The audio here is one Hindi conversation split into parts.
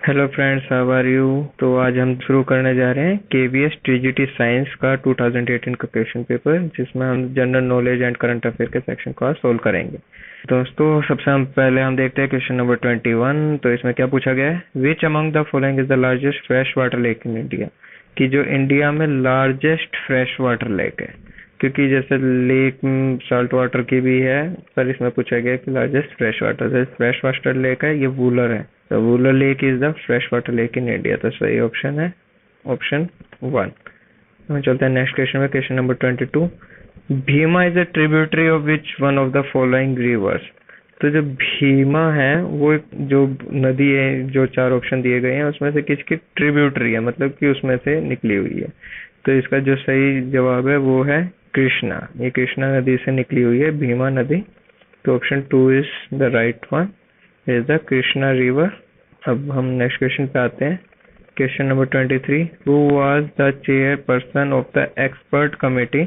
Hello friends, how are you. तो आज हम शुरू करने जा रहे हैं केवीएस टीजीटी साइंस का 2018 का क्वेश्चन पेपर, जिसमें हम general knowledge and current affair के सेक्शन को सोल्व करेंगे। दोस्तों, सबसे पहले हम देखते हैं क्वेश्चन नंबर 21। तो इसमें क्या पूछा गया है, which among the following is the largest fresh water lake in India. कि जो इंडिया में लार्जेस्ट फ्रेश वाटर लेक है, क्योंकि जैसे लेक साल्ट वाटर की भी है, पर इसमें पूछा गया कि लार्जेस्ट फ्रेश वाटर लेक है, ये वूलर है। तो Wular lake is the fresh water lake in India. तो सही ऑप्शन है ऑप्शन 1। हम चलते हैं नेक्स्ट क्वेश्चन में, question number 22। Bhima is a tributary of which one of the following rivers. तो जो भीमा है वो जो नदी है, जो 4 ऑप्शन दिए गए हैं उसमें से किसकी ट्रिब्यूटरी है, मतलब कि उसमें से निकली हुई है। तो इसका जो सही जवाब है वो है कृष्णा। ये कृष्णा नदी से निकली हुई है भीमा नदी। तो option 2 is the right one, is the Krishna river. अब हम नेक्स्ट क्वेश्चन पे आते हैं, question number 23। Who was the chairperson of the expert committee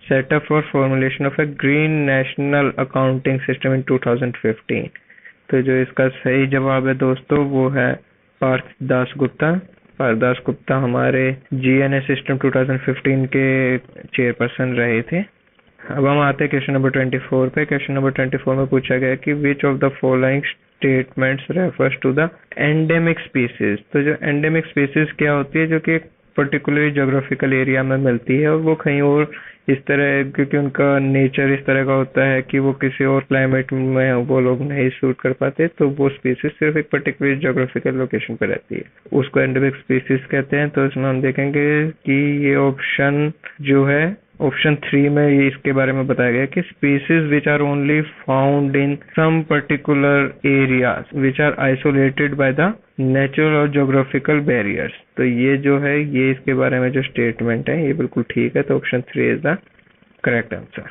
set up for formulation of a green national accounting system in 2015। तो जो इसका सही जवाब है दोस्तों वो है पार्थ दास गुप्ता। पार्थ दास गुप्ता हमारे जीएनए सिस्टम 2015 के चेयरपर्सन रहे थे। अब हम आते हैं क्वेश्चन नंबर 24 पे। क्वेश्चन नंबर 24 में पूछा गया कि which of the following statements refers to the endemic species. तो जो एंडेमिक स्पीसीज क्या होती है, जो कि पर्टिकुलर ज्योग्राफिकल एरिया में मिलती है और वो कहीं और इस तरह, क्योंकि उनका नेचर इस तरह का होता है कि वो किसी और क्लाइमेट में वो लोग नहीं सूट कर पाते, तो वो स्पीसीज सिर्फ एक पर्टिकुलर ज्योग्राफिकल लोकेशन पे रहती है, उसको एंडेमिक स्पीसीज कहते हैं। तो इसमें हम देखेंगे कि ये ऑप्शन जो है ऑप्शन 3 में ये इसके बारे में बताया गया कि species which are only found in some particular areas which are isolated by the natural और ज्योग्राफिकल बैरियर्स। तो ये जो है, ये इसके बारे में जो स्टेटमेंट है ये बिल्कुल ठीक है। तो option 3 is the correct answer.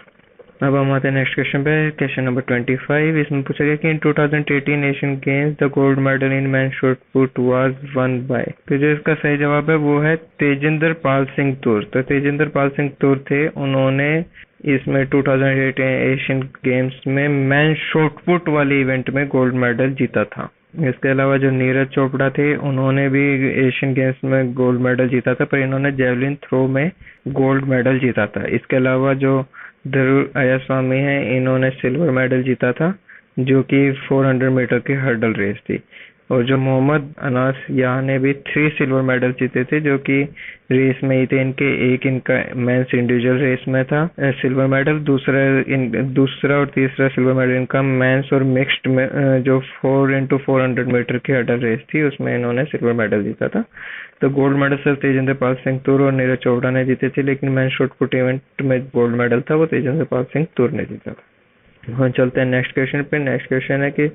अब हम आते हैं नेक्स्ट क्वेश्चन पे, क्वेश्चन नंबर 25। इसमें पूछा गया कि इन 2018 Asian games the gold medal in man shot put was one by. तो जो इसका सही जवाब है वो है तेजिंदर पाल सिंह तूर। तो तेजिंदर पाल सिंह तूर थे, उन्होंने इसमें 2018 एशियन गेम्स में मैन शॉट पुट वाले इवेंट में गोल्ड मेडल जीता था। इसके अलावा जो नीरज चोपड़ा थे, उन्होंने भी एशियन गेम्स में गोल्ड मेडल जीता था, पर इन्होंने जेवलिन थ्रो में गोल्ड मेडल जीता था। इसके अलावा जो ध्रुव अय्यास्वामी है, इन्होंने सिल्वर मेडल जीता था, जो कि 400 मीटर की हर्डल रेस थी। और जो मोहम्मद अनास याह ने भी 3 सिल्वर मेडल जीते थे, जो कि रेस में ही थे इनके। एक इनका मेंस इंडिविजुअल रेस में था सिल्वर मेडल, दूसरा और तीसरा सिल्वर मेडल इनका मेंस और मिक्स्ड में जो 4x400 मीटर की हर्डल रेस थी उसमें इन्होंने सिल्वर मेडल जीता था। तो गोल्ड मेडल सिर्फ तेजिंदर पाल सिंह तूर और नीरज चोपड़ा ने जीते थे, लेकिन मैन शॉट पुट इवेंट में गोल्ड मेडल था वो तेजिंदर पाल सिंह तूर ने जीता था। हम चलते हैं नेक्स्ट क्वेश्चन पे। नेक्स्ट क्वेश्चन है कि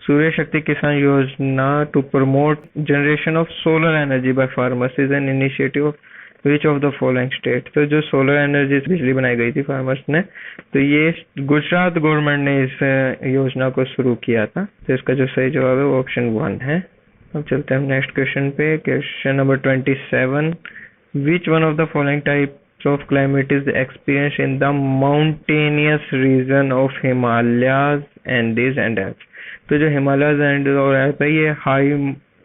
Surya Shakti Kisan Yojana to promote generation of solar energy by farmers is an initiative of which of the following state. तो जो सोलर एनर्जी बिजली बनाई गई थी फार्मर्स ने, तो ये गुजरात गवर्नमेंट ने इस योजना को शुरू किया था। तो इसका जो सही जवाब है वो ऑप्शन 1 है। अब चलते हैं हम नेक्स्ट क्वेश्चन पे, question number 27। Which one of the following types of climate is experienced in the mountainous region of Himalayas, Andes and Alps। तो जो हिमालयस एंड और एल्प है, ये हाई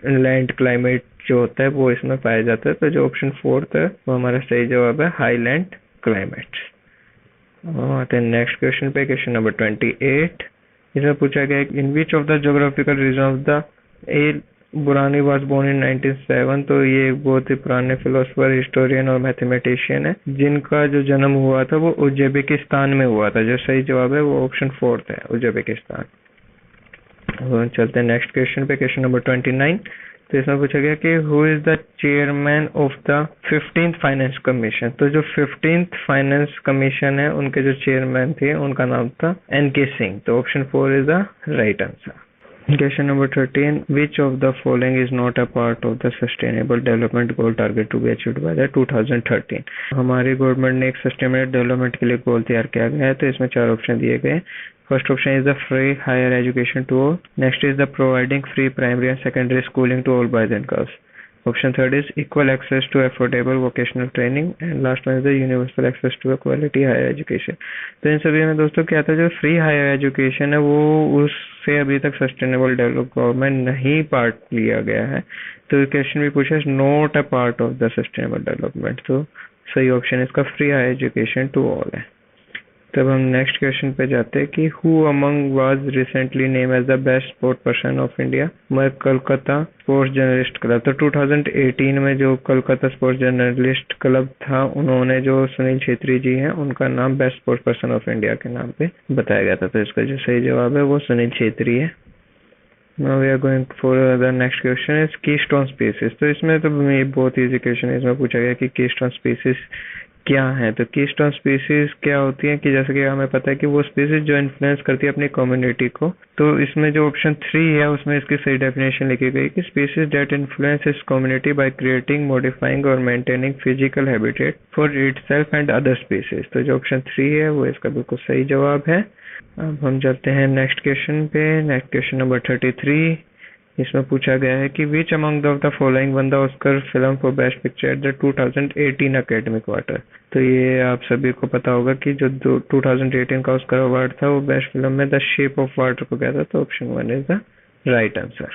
लैंड क्लाइमेट जो होता है वो इसमें पाया जाता है। तो जो ऑप्शन 4 है वो हमारा सही जवाब है, हाई लैंड क्लाइमेट। आते हैं नेक्स्ट क्वेश्चन पे, क्वेश्चन नंबर 28। इसमें पूछा गया in which of the geographical region of the A बुरानी वाज बोर्न इन 1907। तो ये एक बहुत ही पुराने फिलोसफर, हिस्टोरियन और मैथमेटिशियन है, जिनका जो जन्म हुआ था वो उज्बेकिस्तान में हुआ था। जो सही जवाब है वो ऑप्शन 4 है, उज्बेकिस्तान। चलते हैं नेक्स्ट क्वेश्चन पे, क्वेश्चन नंबर 29। तो इसमें पूछा गया कि who is the chairman of the 15th finance commission. तो जो 15th फाइनेंस कमीशन है, उनके जो चेयरमैन थे उनका नाम था NK सिंह। तो option 4 is the right answer. Question number 13. Which of the following is not a part of the Sustainable Development Goal target to be achieved by the 2013? हमारी गवर्नमेंट ने एक सस्टेनेबल डेवलपमेंट के लिए गोल तैयार किया गया है। तो इसमें 4 ऑप्शन दिए गए। First option is the free higher education to all. Next is the providing free primary and secondary schooling to all boys and girls. Option third is equal access to affordable vocational training and last one is the universal access to quality higher education. तो इन सभी में दोस्तों क्या था, जो फ्री हायर एजुकेशन है वो उससे अभी तक सस्टेनेबल डेवलपमेंट नहीं पार्ट लिया गया है। तो क्वेश्चन भी पूछा not a part of the sustainable development, तो सही ऑप्शन इसका free higher education to all है। तब हम नेक्स्ट क्वेश्चन पे जाते हैं कि who among was recently name as the best sport person of India by Kolkata sports journalist club. तो 2018 में जो कोलकाता स्पोर्ट्स जर्नलिस्ट क्लब था, उन्होंने जो सुनील छेत्री जी हैं उनका नाम best sports person of India के नाम पे बताया गया था। तो इसका जो सही जवाब है वो सुनील छेत्री है। Now we are going for the next question is keystone species। तो इसमें तो बहुत इजी क्वेश्चन है। इसमें पूछा गया कि keystone species क्या है। तो keystone species क्या होती है कि जैसे कि हमें पता है कि वो स्पीसीज जो इन्फ्लुएंस करती है अपनी कम्युनिटी को। तो इसमें जो ऑप्शन 3 है उसमें इसकी सही डेफिनेशन लिखी गई कि species that influence its community by creating, modifying और maintaining physical habitat for itself and other species. तो जो ऑप्शन 3 है वो इसका बिल्कुल सही जवाब है। अब हम चलते हैं नेक्स्ट क्वेश्चन पे। Next question number 33। इसमें पूछा गया है कि विच among the following one the Oscar film for best picture at the 2018 academic quarter. तो ये आप सभी को पता होगा कि जो 2018 का ऑस्कर अवार्ड था वो बेस्ट फिल्म में द शेप ऑफ वाटर को गया था। तो option 1 is the right answer.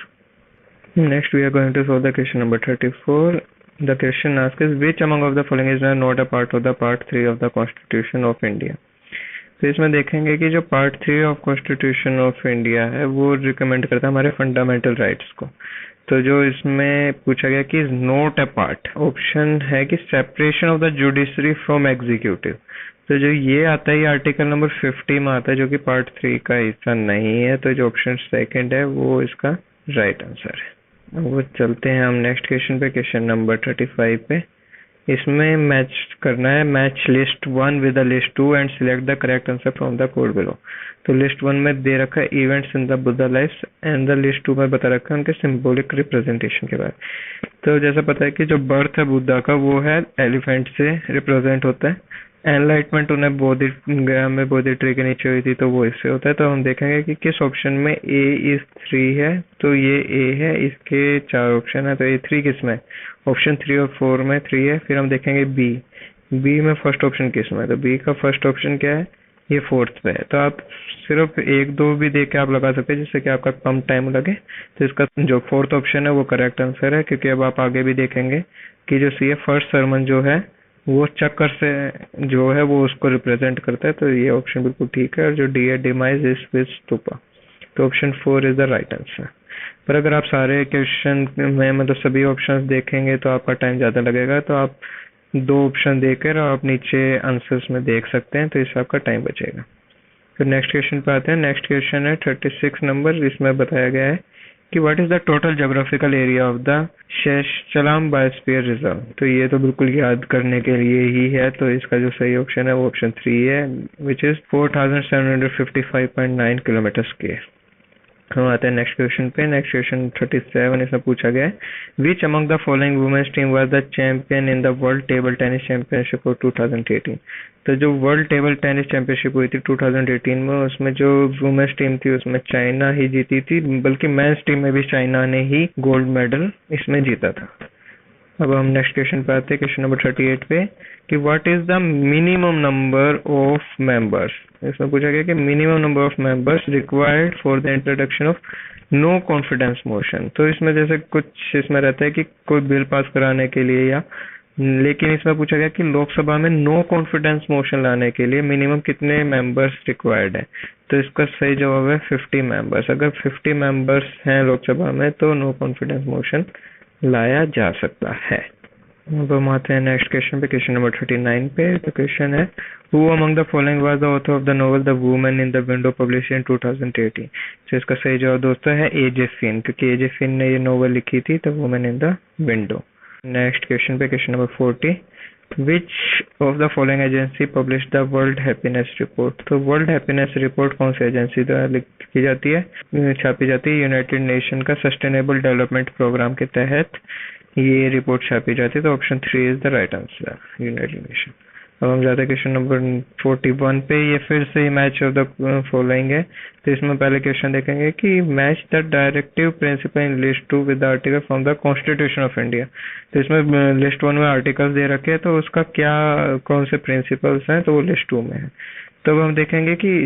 Next we are going to solve the question number 34। The question asks is which among of the following is not a part of the part 3 of the constitution of India. तो इसमें देखेंगे कि जो part 3 of constitution of India है वो रिकमेंड करता है हमारे फंडामेंटल राइट्स को। तो जो इसमें पूछा गया कि नॉट अ पार्ट, ऑप्शन है कि separation of the judiciary from executive. तो जो ये आता है ये आर्टिकल नंबर 50 में आता है, जो कि पार्ट 3 का हिस्सा नहीं है। तो जो ऑप्शन सेकंड है वो इसका राइट आंसर है। वो चलते हैं हम नेक्स्ट क्वेश्चन पे, क्वेश्चन नंबर 35 पे। इसमें मैच करना है, match list 1 with the list 2 and select the correct answer from the code below. तो लिस्ट 1 में दे रखा है events in the Buddha life and the list 2 में बता रखा है उनके सिंबॉलिक रिप्रेजेंटेशन के बारे। तो जैसा पता है कि जो बर्थ है बुद्धा का वो है एलिफेंट से रिप्रेजेंट होता है। एनलाइटमेंट उन्हें बोधि गया में बोधि ट्री के नीचे हुई थी, तो वो इससे होता है। तो हम देखेंगे कि किस ऑप्शन में ए इज 3 है। तो ये ए है, इसके 4 ऑप्शन है। तो ए 3 किस में, ऑप्शन 3 और 4 में 3 है। फिर हम देखेंगे बी में फर्स्ट ऑप्शन किस में, तो बी का फर्स्ट ऑप्शन क्या है, ये 4th पे है। तो आप सिर्फ 1-2 भी देख के आप लगा सकते हैं जिससे कि आपका कम टाइम लगे। तो इसका जो 4th ऑप्शन है वो करेक्ट आंसर है, क्योंकि अब आप आगे भी देखेंगे कि जो सी है फर्स्ट सरमन जो है वो चक्कर से जो है वो उसको रिप्रेजेंट करता है। तो ये ऑप्शन बिल्कुल ठीक है। और जो डी है डिमाइज इज विद स्तूपा। तो option 4 is the right answer. पर अगर आप सारे क्वेश्चन में मतलब सभी ऑप्शंस देखेंगे तो आपका टाइम ज्यादा लगेगा। तो आप 2 ऑप्शन देकर आप नीचे आंसर्स में देख सकते हैं, तो इससे आपका टाइम बचेगा। फिर नेक्स्ट क्वेश्चन पे आते हैं। नेक्स्ट क्वेश्चन है 36 नंबर। इसमें बताया गया है कि what is the total geographical area of the Seshachalam biosphere reserve. तो ये तो बिल्कुल याद करने के लिए ही है। तो इसका जो सही ऑप्शन है वो ऑप्शन 3 है, विच इज 4755.9 किलोमीटर स्क्वायर। हम आते हैं नेक्स्ट क्वेश्चन पे। Next question 37। इसमें पूछा गया है which among the following women's team was the champion in the world table tennis championship of 2018। तो जो वर्ल्ड टेबल टेनिस चैंपियनशिप हुई थी 2018 में, उसमें जो वुमेन्स टीम थी उसमें चाइना ही जीती थी, बल्कि मेंस टीम में भी चाइना ने ही गोल्ड मेडल इसमें जीता था। अब हम नेक्स्ट क्वेश्चन पे आते हैं, क्वेश्चन नंबर 38 पे, कि what is the minimum number of members. इसमें पूछा गया कि minimum number of members required for the introduction of no confidence motion. तो इसमें जैसे कुछ इसमें रहता है कि कोई बिल पास कराने के लिए या, लेकिन इसमें पूछा गया कि लोकसभा में नो कॉन्फिडेंस मोशन लाने के लिए मिनिमम कितने मेंबर्स रिक्वायर्ड है। तो इसका सही जवाब है 50 मेंबर्स। अगर 50 मेंबर्स हैं लोकसभा में तो नो कॉन्फिडेंस मोशन लाया जा सकता है। अब हम आते हैं नेक्स्ट क्वेश्चन पे, क्वेश्चन नंबर 39 पे। तो क्वेश्चन है who among the following was the author of the novel the woman in the window published in 2018। तो इसका सही जवाब दोस्तों है एजे फिन, क्योंकि एजे फिन ने ये नोवेल लिखी थी the woman in the window. Next question पे, question number 40। Which of the following agency published the World Happiness Report। तो वर्ल्ड हैप्पीनेस रिपोर्ट कौन सी एजेंसी द्वारा लिखी जाती है, छापी जाती है? यूनाइटेड नेशन का सस्टेनेबल डेवलपमेंट प्रोग्राम के तहत ये रिपोर्ट छापी जाती है। तो option 3 is the right answer, United nation. अब हम जाते हैं क्वेश्चन नंबर 41 पे। ये फिर से मैच ऑफ द फॉलोइंग है। तो इसमें पहले क्वेश्चन देखेंगे कि match the directive principle in list 2 with the article from the constitution of India. तो इसमें लिस्ट 1 में आर्टिकल्स दे रखे हैं, तो उसका क्या कौन से प्रिंसिपल्स हैं, तो वो लिस्ट 2 में है। तो अब हम देखेंगे कि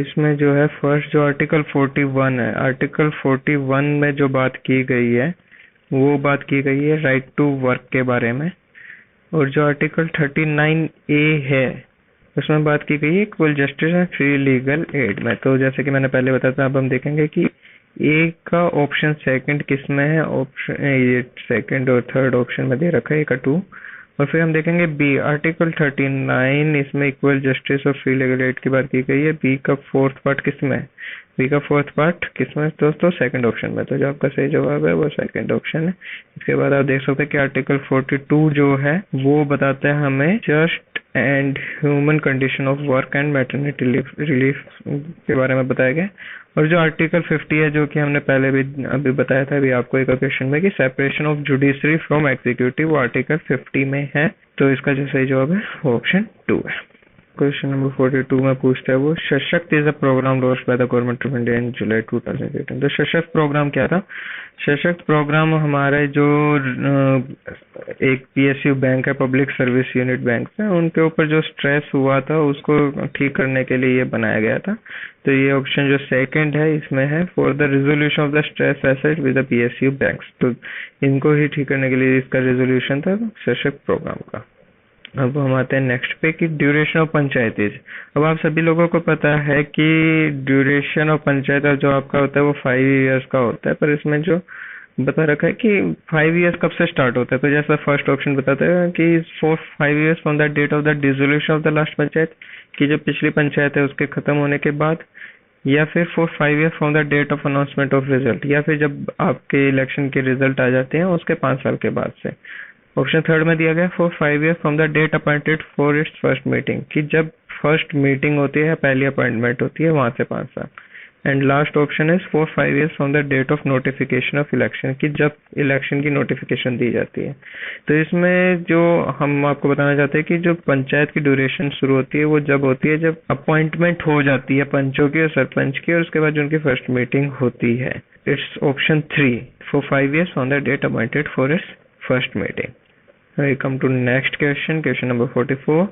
इसमें जो है फर्स्ट जो आर्टिकल 41 है, आर्टिकल 41 में जो बात की गई है वो बात की गई है राइट टू वर्क के बारे में। और जो आर्टिकल 39A है उसमें बात की गई है equal justice and free legal aid में। तो जैसे कि मैंने पहले बताया था, अब हम देखेंगे कि ए का ऑप्शन सेकंड किस में है। ऑप्शन ये सेकंड और थर्ड ऑप्शन में दे रखा है, ए का 2। और फिर हम देखेंगे बी आर्टिकल 39, इसमें इक्वल जस्टिस और फ्री लीगल एड की बात की गई है। बी का फोर्थ पार्ट किस में है, बी का फोर्थ पार्ट किसमें दोस्तों, सेकंड ऑप्शन में। तो जो आपका सही जवाब है वो सेकंड ऑप्शन है। इसके बाद आप देख सकते हैं कि आर्टिकल 42 जो है वो बताता है हमें just and human condition of work and maternity relief के बारे में बताया गया। और जो आर्टिकल 50 है, जो कि हमने पहले भी अभी बताया था अभी आपको एक क्वेश्चन में, कि separation of judiciary from executive, वो आर्टिकल 50 में है। तो इसका जो सही जवाब है वो ऑप्शन 2 है। क्वेश्चन नंबर 42 में पूछता है वो Sashakt is a program launch by the government of India in July 2018। तो सशक्त प्रोग्राम क्या था? सशक्त प्रोग्राम हमारे जो एक पीएसयू बैंक है, पब्लिक सर्विस यूनिट बैंक है, उनके ऊपर जो स्ट्रेस हुआ था उसको ठीक करने के लिए ये बनाया गया था। तो ये ऑप्शन जो सेकंड है इसमें है for the resolution of the stress asset with the PSU banks. तो इनको ही ठीक करने के लिए इसका रिजोल्यूशन था सशक्त प्रोग्राम का। अब हम आते हैं नेक्स्ट पे कि ड्यूरेशन ऑफ पंचायतीज। अब आप सभी लोगों को पता है कि ड्यूरेशन ऑफ पंचायत जो आपका होता है वो 5 इयर्स का होता है, पर इसमें जो बता रखा है कि 5 इयर्स कब से स्टार्ट होता है। तो जैसा फर्स्ट ऑप्शन बताता है कि for 5 years from the date of the dissolution of the last panchayat, कि जो पिछली पंचायत है उसके खत्म होने के बाद, या फिर for 5 years from the date of announcement of result, या फिर जब आपके इलेक्शन के रिजल्ट आ जाते हैं उसके 5 साल के बाद से। ऑप्शन थर्ड में दिया गया for 5 years from the date appointed for its first meeting, कि जब फर्स्ट मीटिंग होती है, पहली अपॉइंटमेंट होती है, वहां से 5 साल। And last option is for 5 years from the date of notification of election, कि जब इलेक्शन की नोटिफिकेशन दी जाती है। तो इसमें जो हम आपको बताना चाहते हैं कि जो पंचायत की ड्यूरेशन शुरू होती है वो जब होती है जब अपॉइंटमेंट हो जाती है पंचों की और सरपंच की, और उसके बाद जो उनकी फर्स्ट मीटिंग होती है। It's option 3 for 5 years from the date appointed for its first meeting. We come to next question, question number 44.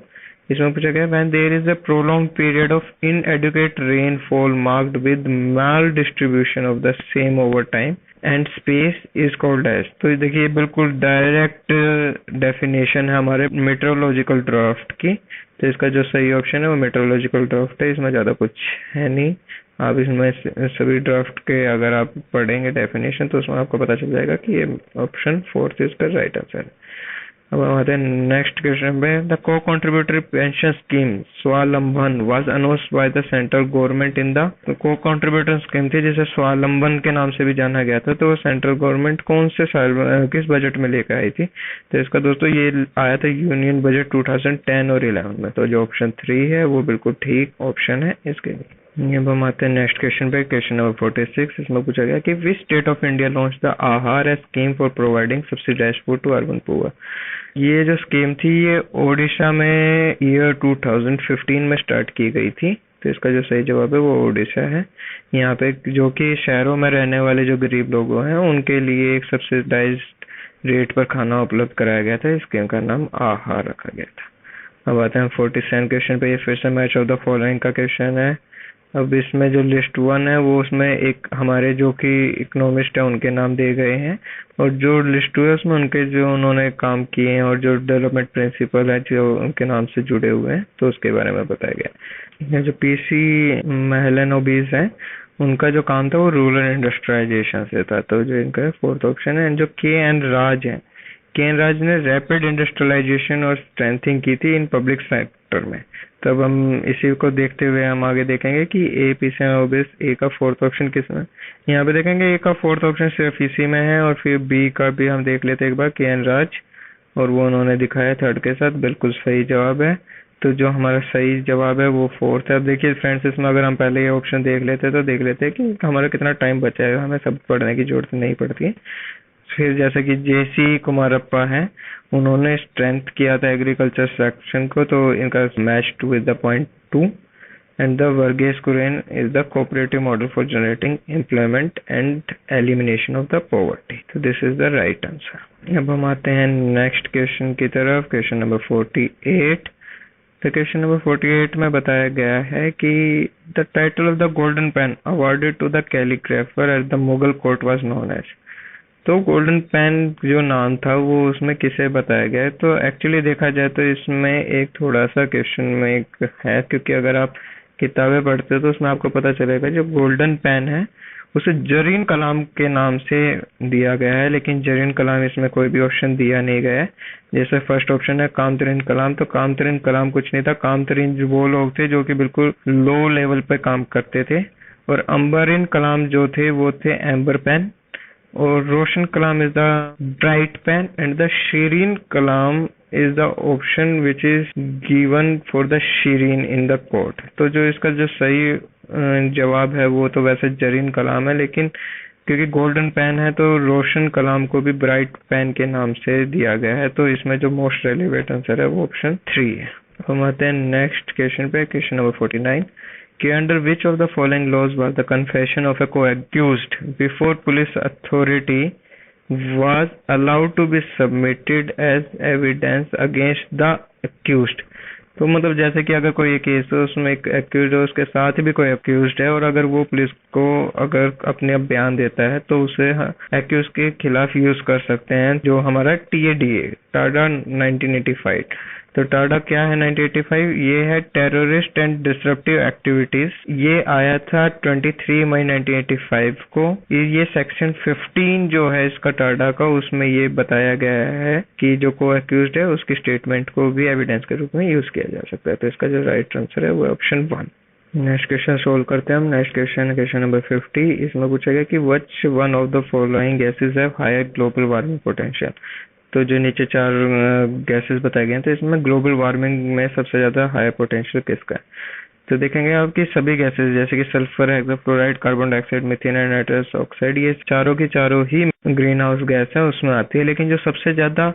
इसमें पूछा गया when there is a prolonged period of inadequate rainfall marked with maldistribution of the same over time and space is called as। तो देखिए बिल्कुल डायरेक्ट डेफिनेशन है हमारे मेट्रोलॉजिकल ड्राफ्ट की। तो इसका जो सही ऑप्शन है वो मेट्रोलॉजिकल ड्राफ्ट है, इसमें ज्यादा कुछ है नहीं। आप इसमें सभी ड्राफ्ट के अगर आप पढ़ेंगे डेफिनेशन तो उसमें आपको पता चल जाएगा कि ये ऑप्शन 4 इसका राइट आंसर है। अब हम आते हैं नेक्स्ट क्वेश्चन पे। द को कंट्रीब्यूटरी पेंशन स्कीम स्वावलंबन was announced by the central government in the को कंट्रीब्यूटर स्कीम थी जिसे स्वावलंबन के नाम से भी जाना गया था। तो सेंट्रल गवर्नमेंट कौन से साल किस बजट में लेकर आई थी? तो इसका दोस्तों ये आया था यूनियन बजट 2010 और 11 में। तो जो ऑप्शन 3 है वो बिल्कुल ठीक ऑप्शन है इसके लिए। अब हम आते हैं नेक्स्ट क्वेश्चन पे, क्वेश्चन नंबर 46। इसमें पूछा गया कि which state of India launch the Aahar scheme for providing subsidized food to urban poor. ये जो स्कीम थी ये ओडिशा में ईयर 2015 में स्टार्ट की गई थी। तो इसका जो सही जवाब है वो ओडिशा है। यहाँ पे जो कि शहरों में रहने वाले जो गरीब लोग हैं उनके लिए एक सब्सिडाइज्ड रेट पर खाना उपलब्ध कराया गया था। इस स्कीम का नाम आहार रखा गया था। अब आते हैं 47 क्वेश्चन पे। ये फिर से मैच ऑफ द फॉलोइंग का क्वेश्चन है। अब इसमें जो लिस्ट 1 है वो उसमें एक हमारे जो कि इकोनॉमिस्ट है उनके नाम दिए गए हैं, और जो लिस्ट 2 है उसमें उनके जो उन्होंने काम किए हैं और जो डेवलपमेंट प्रिंसिपल है जो उनके नाम से जुड़े हुए हैं तो उसके बारे में बताया गया। जो पीसी महलनोबिस है उनका जो काम था वो रूरल इंडस्ट्रियलाइजेशन से था। तो जो इनका 4th ऑप्शन है। जो के एन राज है, के एन राज ने रैपिड इंडस्ट्रियलाइजेशन और स्ट्रेंथिंग की थी इन पब्लिक सेक्टर में। तब हम इसी को देखते हुए हम आगे देखेंगे कि ए पी से ओबिस ए का 4th ऑप्शन किस में। यहाँ पे देखेंगे ए का 4th ऑप्शन सिर्फ इसी में है, और फिर बी का भी हम देख लेते एक बार, के एन राज, और वो उन्होंने दिखाया 3rd के साथ। बिल्कुल सही जवाब है। तो जो हमारा सही जवाब है वो 4th है। अब देखिए फ्रेंड्स इसमें अगर हम पहले ये ऑप्शन देख लेते तो देख लेते कि हमारा कितना टाइम बचा है, हमें सब पढ़ने की जरूरत नहीं पड़ती है। फिर जैसे कि जेसी कुमारप्पा है, उन्होंने स्ट्रेंथ किया था एग्रीकल्चर सेक्शन को, तो इनका match with the point 2। And the Verghese Kurien is the cooperative model for generating employment and elimination of the poverty. तो this is the right answer. अब हम आते हैं नेक्स्ट क्वेश्चन की तरफ, क्वेश्चन नंबर 48। तो क्वेश्चन नंबर 48 में बताया गया है कि the title of the golden pen awarded to the calligrapher at the Mughal court was known as. तो गोल्डन पेन जो नाम था वो उसमें किसे बताया गया है। तो एक्चुअली देखा जाए तो इसमें एक थोड़ा सा क्वेश्चन में एक है, क्योंकि अगर आप किताबें पढ़ते हो तो उसमें आपको पता चलेगा जो गोल्डन पेन है उसे जरीन कलाम के नाम से दिया गया है, लेकिन जरीन कलाम इसमें कोई भी ऑप्शन दिया नहीं गया है। जैसे फर्स्ट ऑप्शन है कामतरीन कलाम, तो कामतरीन कलाम कुछ नहीं था। कामतरीन जो वो लोग थे जो कि बिल्कुल लो लेवल पे काम करते थे, और अंबरीन कलाम जो थे वो थे एम्बर पेन, और रोशन कलाम is the bright pen, and the शीरीन कलाम is the option which is given for the शीरीन इन द कोर्ट। तो जो इसका जो सही जवाब है वो तो वैसे जरीन कलाम है, लेकिन क्योंकि गोल्डन पेन है तो रोशन कलाम को भी ब्राइट पेन के नाम से दिया गया है। तो इसमें जो मोस्ट रेलिवेंट आंसर है वो ऑप्शन 3 है। हम आते हैं नेक्स्ट क्वेश्चन पे, क्वेश्चन नंबर 49 कि under which of the following laws was the confession of a co-accused before police authority was allowed to be submitted as evidence against the accused। तो मतलब जैसे कि अगर कोई केस है उसमें एक एक्यूज है, उसके साथ भी कोई एक्यूज्ड है, और अगर वो पुलिस को अगर अपने बयान देता है तो उसे एक्यूज के खिलाफ यूज कर सकते हैं, जो हमारा TADA टाडा 1985। तो टाडा क्या है 1985? ये है टेररिस्ट एंड डिसरप्टिव एक्टिविटीज। ये आया था 23 मई 1985 को। ये सेक्शन 15 जो है इसका टाडा का, उसमें ये बताया गया है कि जो को एक्यूज्ड है उसकी स्टेटमेंट को भी एविडेंस के रूप में यूज किया जा सकता है। तो इसका जो राइट आंसर है वो ऑप्शन 1। नेक्स्ट क्वेश्चन सोल्व करते हैं हम। Next question number 50। इसमें पूछा गया कि which one of the following gases have higher global warming potential. तो जो नीचे 4 गैसेस बताए गए हैं, तो इसमें ग्लोबल वार्मिंग में सबसे ज्यादा हायर पोटेंशियल किसका है। तो देखेंगे आपकी सभी गैसेस जैसे कि sulphur, hexafluoride, carbon dioxide, methane and nitrous oxide, ये चारों की चारों ही ग्रीन हाउस गैस है, उसमें आती है। लेकिन जो सबसे ज्यादा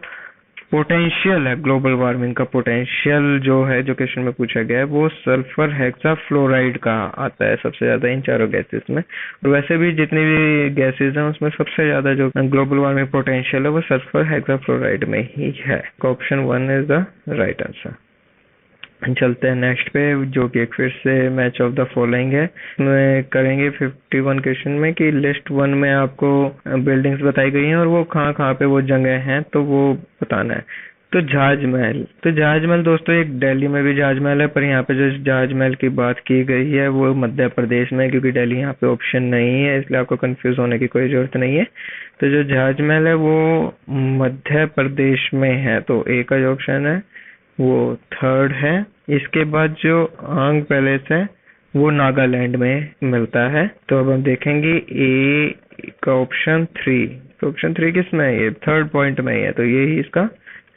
पोटेंशियल है, ग्लोबल वार्मिंग का पोटेंशियल जो है, जो क्वेश्चन में पूछा गया है, वो सल्फर हेक्साफ्लोराइड का आता है सबसे ज्यादा इन चारों गैसेस में। और वैसे भी जितनी भी गैसेस हैं उसमें सबसे ज्यादा जो ग्लोबल वार्मिंग पोटेंशियल है वो सल्फर हेक्साफ्लोराइड में ही है। Option 1 is the right answer. चलते हैं नेक्स्ट पे, जो कि एक फिर से मैच ऑफ द फॉलोइंग है। इसमें करेंगे 51 क्वेश्चन में कि लिस्ट 1 में आपको बिल्डिंग्स बताई गई हैं और वो कहाँ कहाँ पे वो जगह हैं, तो वो बताना है। तो जहाज महल, तो जहाज महल दोस्तों एक दिल्ली में भी जहाज महल है, पर यहाँ पे जो जहाज महल की बात की गई है वो मध्य प्रदेश में, क्योंकि दिल्ली यहाँ पे ऑप्शन नहीं है, इसलिए आपको कंफ्यूज होने की कोई जरूरत नहीं है। तो जो जहाज महल है वो मध्य प्रदेश में है, तो ए का जो ऑप्शन है वो 3rd है। इसके बाद जो आंग पैलेस है वो नागालैंड में मिलता है। तो अब हम देखेंगे ए का ऑप्शन 3। तो ऑप्शन 3 किस में है? ये 3rd पॉइंट में ही है, तो ये ही इसका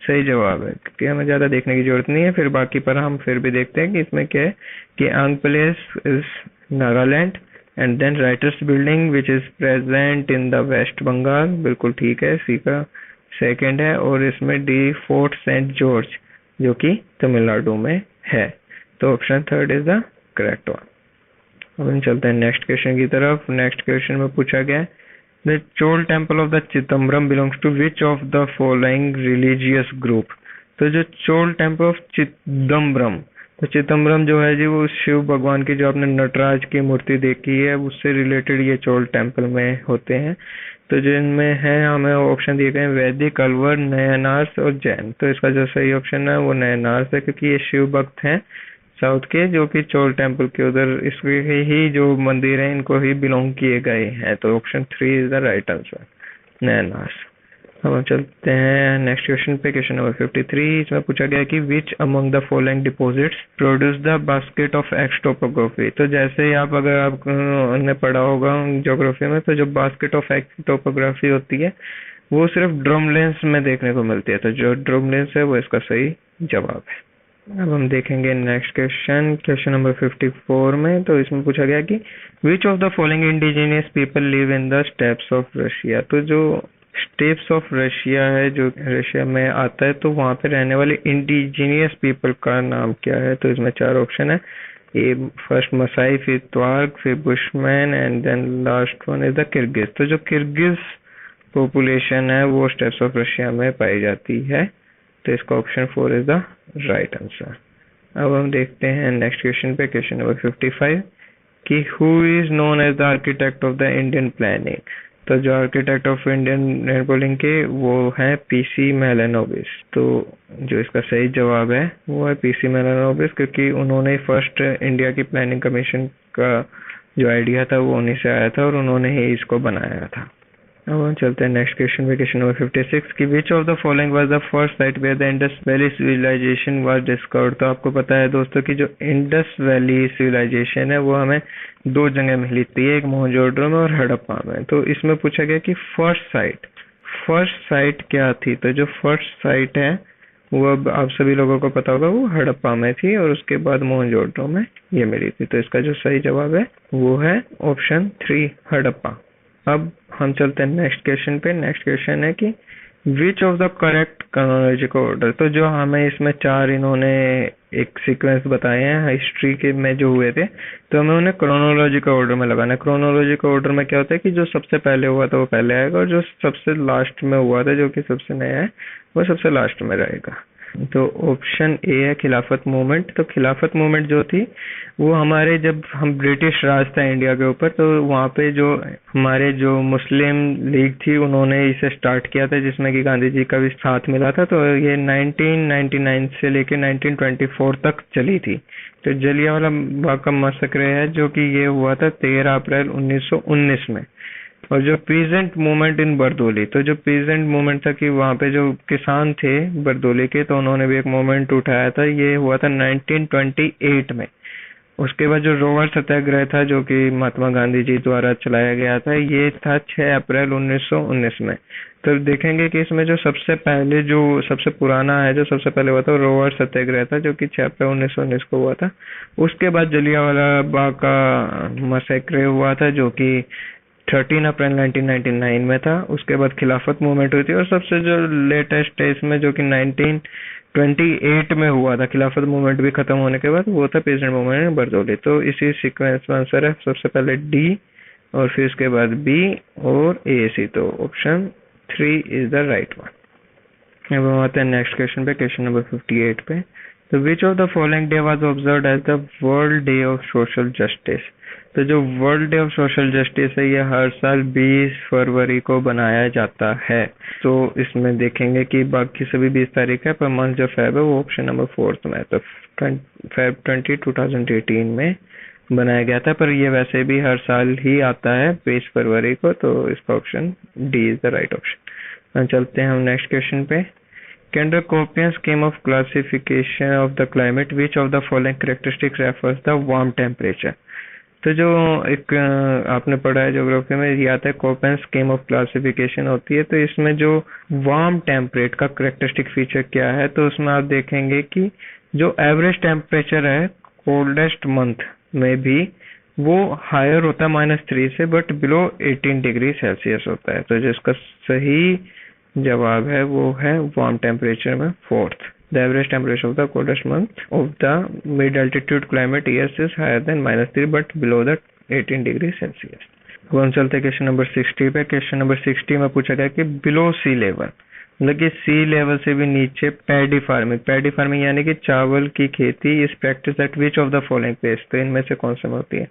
सही जवाब है, क्योंकि हमें ज्यादा देखने की जरूरत नहीं है। फिर बाकी पर हम फिर भी देखते हैं कि इसमें क्या है कि आंग palace is Nagaland, and then writers building which is present in the west Bengal, बिल्कुल ठीक है, सी का 2nd है। और इसमें डी फोर्ट सेंट जॉर्ज जो कि तमिलनाडु में है। तो option 3rd is the correct one. अब हम चलते हैं नेक्स्ट क्वेश्चन की तरफ। नेक्स्ट क्वेश्चन में पूछा गया है the Chola temple of the Chidambaram belongs to which of the following religious group. तो जो चोल टेम्पल ऑफ चिदम्बरम, तो चिदम्बरम जो है जी वो शिव भगवान की जो आपने नटराज की मूर्ति देखी है उससे रिलेटेड ये चोल टेम्पल में होते हैं। तो जिनमें है हमें ऑप्शन दिए गए वैदिक, अलवर, नयनार्स और जैन। तो इसका जो सही ऑप्शन है वो नयनार्स है, क्योंकि ये शिव भक्त हैं साउथ के, जो कि चोल टेम्पल के उधर इसके ही जो मंदिर है इनको ही बिलोंग किए गए हैं। तो option 3 is the right answer, Nayanars. अब हम चलते हैं नेक्स्ट क्वेश्चन पे, क्वेश्चन नंबर 53। इसमें पूछा गया कि विच among the following deposits produce the basket of x topography. तो जैसे आप अगर आपने पढ़ा होगा ज्योग्राफी में, तो जो बास्केट ऑफ एक्स टोपोग्राफी होती है वो सिर्फ ड्रमलेंस में देखने को मिलती है। तो जो ड्रमलेंस है वो इसका सही जवाब है। अब हम देखेंगे नेक्स्ट क्वेश्चन, क्वेश्चन नंबर 54 में। तो इसमें पूछा गया कि which of the following indigenous people live in the steps of Russia. तो जो स्टेप्स ऑफ रशिया है जो रशिया में आता है, तो वहाँ पे रहने वाले इंडिजीनियस पीपल का नाम क्या है? तो इसमें 4 ऑप्शन है। ए फर्स्ट मसाई, फिर त्वार्ग, फिर Bushman and then last one is the Kirghiz. तो जो किर्गिज पॉपुलेशन है वो स्टेप्स ऑफ रशिया में पाई जाती है, तो इसका option 4 is the right answer. अब हम देखते हैं नेक्स्ट क्वेश्चन पे, क्वेश्चन नंबर 55 कि who is known as the architect of the Indian planning. तो जो आर्किटेक्ट ऑफ इंडियन प्लानिंग के वो है पीसी मेलानोबिस। तो जो इसका सही जवाब है वो है पीसी मेलानोबिस, क्योंकि उन्होंने फर्स्ट इंडिया की प्लानिंग कमीशन का जो आइडिया था वो उन्हीं से आया था और उन्होंने ही इसको बनाया था। अब हम चलते हैं नेक्स्ट क्वेश्चन पे, क्वेश्चन नंबर 56 कि which of the following was the first site where the Indus Valley civilization was discovered. तो आपको पता है दोस्तों कि जो इंडस वैली सिविलाइजेशन है वो हमें 2 जगह मिली थी, एक मोहनजोदड़ो में और हड़प्पा में। तो इसमें पूछा गया कि फर्स्ट साइट क्या थी। तो जो फर्स्ट साइट है वो अब आप सभी लोगों को पता होगा वो हड़प्पा में थी और उसके बाद मोहनजोदड़ो में ये मिली थी। तो इसका जो सही जवाब है वो है ऑप्शन 3 हड़प्पा। अब हम चलते हैं नेक्स्ट क्वेश्चन पे। नेक्स्ट क्वेश्चन है कि which of the correct chronological order. तो जो हमें इसमें 4 इन्होंने एक सीक्वेंस बताए हैं हिस्ट्री के में जो हुए थे, तो हमें उन्हें क्रोनोलॉजिकल ऑर्डर में लगाना है। क्रोनोलॉजिकल ऑर्डर में क्या होता है कि जो सबसे पहले हुआ था वो पहले आएगा और जो सबसे लास्ट में हुआ था जो कि सबसे नया है वो सबसे लास्ट में रहेगा। तो ऑप्शन ए है खिलाफत मूवमेंट। तो खिलाफत मूवमेंट जो थी वो हमारे जब हम ब्रिटिश राज था इंडिया के ऊपर, तो वहाँ पे जो हमारे जो मुस्लिम लीग थी उन्होंने इसे स्टार्ट किया था, जिसमें कि गांधी जी का भी साथ मिला था। तो ये 1999 से लेके 1924 तक चली थी। तो जलियांवाला बाग का मैसेकर है जो कि ये हुआ था 13 अप्रैल 1919 में। और जो पीजेंट मूवमेंट इन बरदोली, तो जो पीजेंट मूवमेंट था कि वहाँ पे जो किसान थे बरदोली के, तो उन्होंने भी एक मूवमेंट उठाया था, ये हुआ था 1928 में। उसके बाद जो रोवर सत्याग्रह था जो कि महात्मा गांधी जी द्वारा चलाया गया था, ये था 6 अप्रैल 1919 में। तो देखेंगे कि इसमें जो सबसे पहले जो सबसे पुराना है जो सबसे पहले हुआ था रोवर सत्याग्रह था जो कि 6 अप्रैल 1919 को हुआ था। उसके बाद जलियांवाला बाग का मैसेकर हुआ था जो कि 13 अप्रैल 1999 में था। उसके बाद खिलाफत मूवमेंट हुई थी और सबसे जो लेटेस्ट है इसमें जो कि 1928 में हुआ था, खिलाफत मूवमेंट भी खत्म होने के बाद, वो था पीजेंट मूवमेंट इन बरदोली। तो इसी सीक्वेंस में आंसर है सबसे पहले डी और फिर उसके बाद बी और ए सी। तो option 3 is the right one. अब हम आते हैं नेक्स्ट क्वेश्चन पे, क्वेश्चन नंबर 58 पे। तो which of the following day was observed as the world day of social justice. तो जो world day of social justice है ये हर साल 20 फरवरी को बनाया जाता है। तो इसमें देखेंगे कि बाकी सभी 20 तारीख है, पर मंथ जो फेब है वो ऑप्शन नंबर 4 में है। तो फेब 20 2018 में बनाया गया था, पर ये वैसे भी हर साल ही आता है 20 फरवरी को। तो इसका option D is the right option. चलते हैं हम नेक्स्ट क्वेश्चन पे। Under Köppen scheme of classification of the climate, which of the following characteristics refers the warm temperature? तो जो एक आपने पढ़ा है ज्योग्राफी में, ये आता है कोपेन स्कीम ऑफ क्लासिफिकेशन होती है। तो इसमें जो वार्म टेम्परेट का करेक्टरिस्टिक फीचर क्या है, तो उसमें आप देखेंगे कि जो एवरेज टेम्परेचर है कोल्डेस्ट मंथ में भी वो हायर होता है -3 से, बट बिलो 18 डिग्री सेल्सियस होता है। तो जिसका सही जवाब है वो है वार्म टेम्परेचर में 4th। The average temperature of the coldest month of the mid-altitude climate years is higher than -3 but below the 18 degree Celsius. अब हम चलते हैं क्वेश्चन नंबर 60 पे। क्वेश्चन नंबर 60 में पूछा गया कि बिलो सी लेवल, मतलब कि सी लेवल से भी नीचे पैडी फार्मिंग यानी कि चावल की खेती इस practice eight which of the following place. तो इनमें से कौन सा होती है?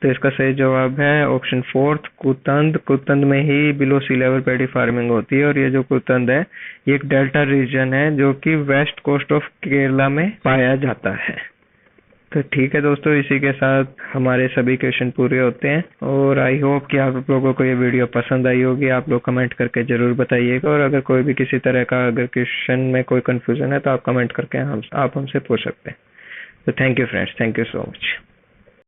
तो इसका सही जवाब है ऑप्शन 4 कुतंद में ही बिलो सी लेवल पैडी फार्मिंग होती है। और ये जो कुतंद है ये एक डेल्टा रीजन है जो कि वेस्ट कोस्ट ऑफ केरला में पाया जाता है। तो ठीक है दोस्तों, इसी के साथ हमारे सभी क्वेश्चन पूरे होते हैं और आई होप कि आप लोगों को ये वीडियो पसंद आई होगी। आप लोग कमेंट करके जरूर बताइएगा और अगर कोई भी किसी तरह का अगर क्वेश्चन में कोई कंफ्यूजन है तो आप कमेंट करके आप हमसे पूछ सकते हैं। तो thank you friends, thank you so much.